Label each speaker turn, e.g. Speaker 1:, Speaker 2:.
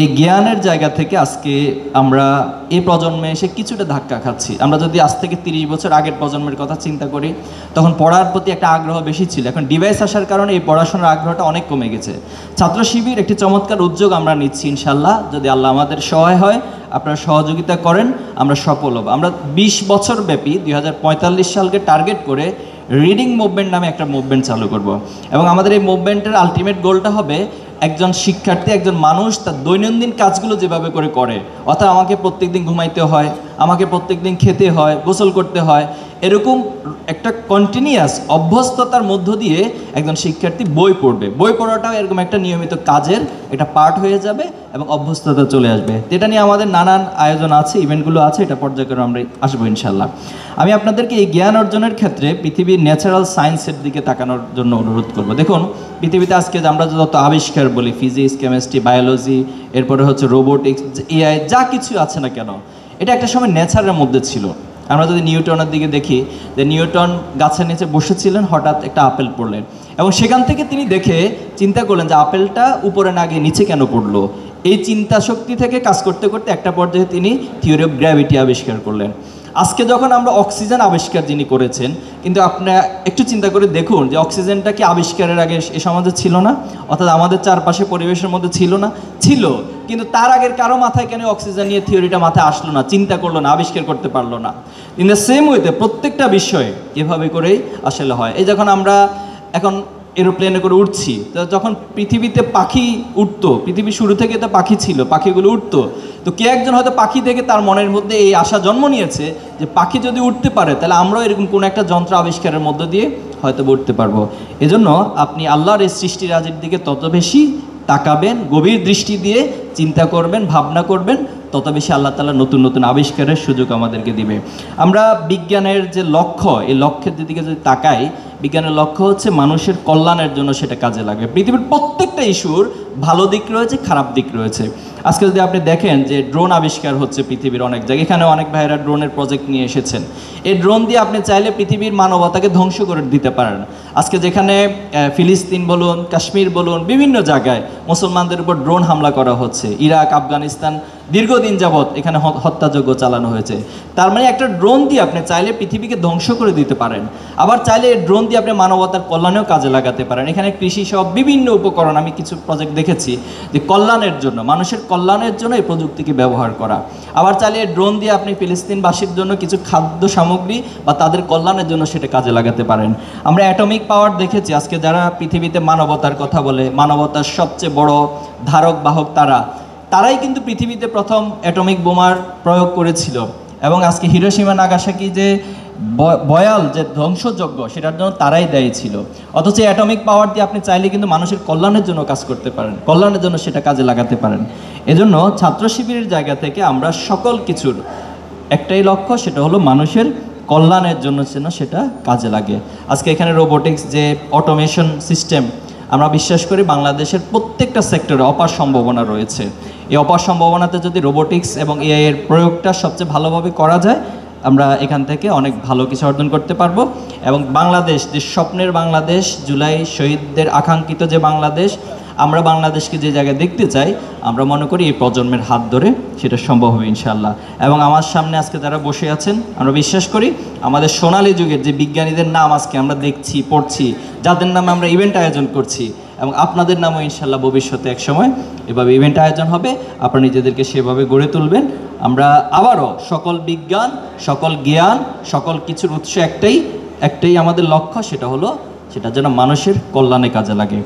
Speaker 1: এই জ্ঞানের জায়গা থেকে আজকে আমরা এই প্রজন্মে এসে কিছুটা ধাক্কা খাচ্ছি। আমরা যদি আজ থেকে 30 বছর আগের প্রজন্মের কথা চিন্তা করি, তখন পড়ার প্রতি একটা আগ্রহ বেশি ছিল। এখন ডিভাইস আসার কারণে এই পড়াশোনার আগ্রহটা অনেক কমে গেছে। ছাত্র শিবির একটি চমৎকার উদ্যোগ আমরা নিচ্ছি ইনশাল্লাহ, যদি আল্লাহ আমাদের সহায় হয়, আপনারা সহযোগিতা করেন, আমরা সফল হব। আমরা 20 বছর ব্যাপী 2045 সালকে টার্গেট করে রিডিং মুভমেন্ট নামে একটা মুভমেন্ট চালু করব, এবং আমাদের এই মুভমেন্টের আলটিমেট গোলটা হবে একজন শিক্ষার্থী, একজন মানুষ তার দৈনন্দিন কাজগুলো যেভাবে করে, অর্থাৎ আমাকে প্রত্যেকদিন ঘুমাইতে হয়, আমাকে প্রত্যেকদিন খেতে হয়, গোসল করতে হয়, এরকম একটা কন্টিনিউয়াস অভ্যস্ততার মধ্য দিয়ে একজন শিক্ষার্থী বই পড়বে। বই পড়াটাও এরকম একটা নিয়মিত কাজের একটা পার্ট হয়ে যাবে এবং অভ্যস্ততা চলে আসবে। এটা নিয়ে আমাদের নানান আয়োজন আছে, ইভেন্টগুলো আছে, এটা পর্যায়ক্রমে আমরা আসবো ইনশাল্লাহ। আমি আপনাদেরকে এই জ্ঞান অর্জনের ক্ষেত্রে পৃথিবীর ন্যাচারাল সায়েন্সের দিকে তাকানোর জন্য অনুরোধ করব। দেখুন, পৃথিবীতে আজকে আমরা যত আবিষ্কার বলি, ফিজিক্স, কেমিস্ট্রি, বায়োলজি, এরপরে হচ্ছে রোবোটিক্স, এআই, যা কিছু আছে না কেন, এটা একটা সময় নেচারের মধ্যে ছিল। আমরা যদি নিউটনের দিকে দেখি, যে নিউটন গাছের নিচে বসেছিলেন, হঠাৎ একটা আপেল পড়লেন, এবং সেখান থেকে তিনি দেখে চিন্তা করলেন যে আপেলটা উপরে না গিয়ে নিচে কেন পড়লো। এই চিন্তা শক্তি থেকে কাজ করতে করতে একটা পর্যায়ে তিনি থিওরি অফ গ্র্যাভিটি আবিষ্কার করলেন। আজকে যখন আমরা অক্সিজেন আবিষ্কার যিনি করেছেন, কিন্তু আপনারা একটু চিন্তা করে দেখুন যে অক্সিজেনটা কি আবিষ্কারের আগে এ সমাজে ছিল না? অর্থাৎ আমাদের চারপাশে পরিবেশের মধ্যে ছিল না? ছিল, কিন্তু তার আগের কারো মাথায় কেন অক্সিজেন নিয়ে থিওরিটা মাথায় আসলো না, চিন্তা করলো না, আবিষ্কার করতে পারলো না? ইন দ্য সেম ওয়েতে প্রত্যেকটা বিষয়ে এভাবে করেই আসলে হয়। এই যখন আমরা এখন এরোপ্লেনে করে উঠছি, তো যখন পৃথিবীতে পাখি উঠতো, পৃথিবী শুরু থেকে তো পাখি ছিল, পাখিগুলো উঠতো, তো কে একজন হয়তো পাখি থেকে তার মনের মধ্যে এই আশা জন্ম নিয়েছে যে পাখি যদি উঠতে পারে, তাহলে আমরাও এরকম কোনো একটা যন্ত্র আবিষ্কারের মধ্য দিয়ে হয়তো উঠতে পারবো। এজন্য আপনি আল্লাহর এই সৃষ্টিরাজির দিকে তত বেশি তাকাবেন, গভীর দৃষ্টি দিয়ে চিন্তা করবেন, ভাবনা করবেন, তত বেশি আল্লাহ তাআলা নতুন নতুন আবিষ্কারের সুযোগ আমাদেরকে দিবে। আমরা বিজ্ঞানের যে লক্ষ্য, এই লক্ষ্যের দিকে যদি তাকাই, বিজ্ঞানের লক্ষ্য হচ্ছে মানুষের কল্যাণের জন্য সেটা কাজে লাগবে। পৃথিবীর প্রত্যেকটা ইস্যুর ভালো দিক রয়েছে, খারাপ দিক রয়েছে। আজকে যদি আপনি দেখেন যে ড্রোন আবিষ্কার হচ্ছে পৃথিবীর অনেক জায়গায়, এখানে অনেক ভাইয়েরা ড্রোনের প্রজেক্ট নিয়ে এসেছেন। এই ড্রোন দিয়ে আপনি চাইলে পৃথিবীর মানবতাকে ধ্বংস করে দিতে পারেন। আজকে যেখানে ফিলিস্তিন বলুন, কাশ্মীর বলুন, বিভিন্ন জায়গায় মুসলমানদের উপর ড্রোন হামলা করা হচ্ছে, ইরাক, আফগানিস্তান, দীর্ঘদিন যাবৎ এখানে হত্যাযজ্ঞ চালানো হয়েছে। তার মানে একটা ড্রোন দিয়ে আপনি চাইলে পৃথিবীকে ধ্বংস করে দিতে পারেন, আবার চাইলে এই ড্রোন দিয়ে আপনি মানবতার কল্যাণেও কাজে লাগাতে পারেন। এখানে কৃষি সহ বিভিন্ন উপকরণ, আমি কিছু প্রজেক্ট দেখেছি যে কল্যাণের জন্য, মানুষের কল্যাণের জন্য এই প্রযুক্তিকে ব্যবহার করা। আবার চাইলে এই ড্রোন দিয়ে আপনি ফিলিস্তিনবাসীর জন্য কিছু খাদ্য সামগ্রী বা তাদের কল্যাণের জন্য সেটা কাজে লাগাতে পারেন। আমরা অ্যাটমিক পাওয়ার দেখেছি, আজকে যারা পৃথিবীতে মানবতার কথা বলে, মানবতার সবচেয়ে বড় ধারক বাহক তারাই কিন্তু পৃথিবীতে প্রথম অ্যাটমিক বোমার প্রয়োগ করেছিল, এবং আজকে হিরোশিমা নাগাসাকি যে ভয়াল যে ধ্বংসযজ্ঞ, সেটার জন্য তারাই দায়ী ছিল। অথচ অ্যাটমিক পাওয়ার দিয়ে আপনি চাইলে কিন্তু মানুষের কল্যাণের জন্য কাজ করতে পারেন, কল্যাণের জন্য সেটা কাজে লাগাতে পারেন। এজন্য ছাত্র শিবিরের জায়গা থেকে আমরা সকল কিছুর একটাই লক্ষ্য, সেটা হলো মানুষের কল্যাণের জন্য যেন সেটা কাজে লাগে। আজকে এখানে রোবোটিক্স যে অটোমেশন সিস্টেম, আমরা বিশ্বাস করি বাংলাদেশের প্রত্যেকটা সেক্টরে অপার সম্ভাবনা রয়েছে। এই অপার সম্ভাবনাতে যদি রোবোটিক্স এবং এআই এর প্রয়োগটা সবচেয়ে ভালোভাবে করা যায়, আমরা এখান থেকে অনেক ভালো কিছু অর্জন করতে পারবো। এবং বাংলাদেশ যে স্বপ্নের বাংলাদেশ, জুলাই শহীদদের আকাঙ্ক্ষিত যে বাংলাদেশ, আমরা বাংলাদেশকে যে জায়গায় দেখতে চাই, আমরা মনে করি এই প্রজন্মের হাত ধরে সেটা সম্ভব হবে ইনশাআল্লাহ। এবং আমার সামনে আজকে যারা বসে আছেন, আমরা বিশ্বাস করি আমাদের সোনালী যুগের যে বিজ্ঞানীদের নাম আজকে আমরা দেখছি, পড়ছি, যাদের নামে আমরা ইভেন্ট আয়োজন করছি, এবং আপনাদের নামও ইনশাআল্লাহ ভবিষ্যতে একসময় এভাবে ইভেন্ট আয়োজন হবে, আপনারা নিজেদেরকে সেভাবে গড়ে তুলবেন। আমরা আবারও সকল বিজ্ঞান, সকল জ্ঞান, সকল কিছুর উৎস একটাই আমাদের লক্ষ্য, সেটা হলো সেটা যেন মানুষের কল্যাণে কাজে লাগে।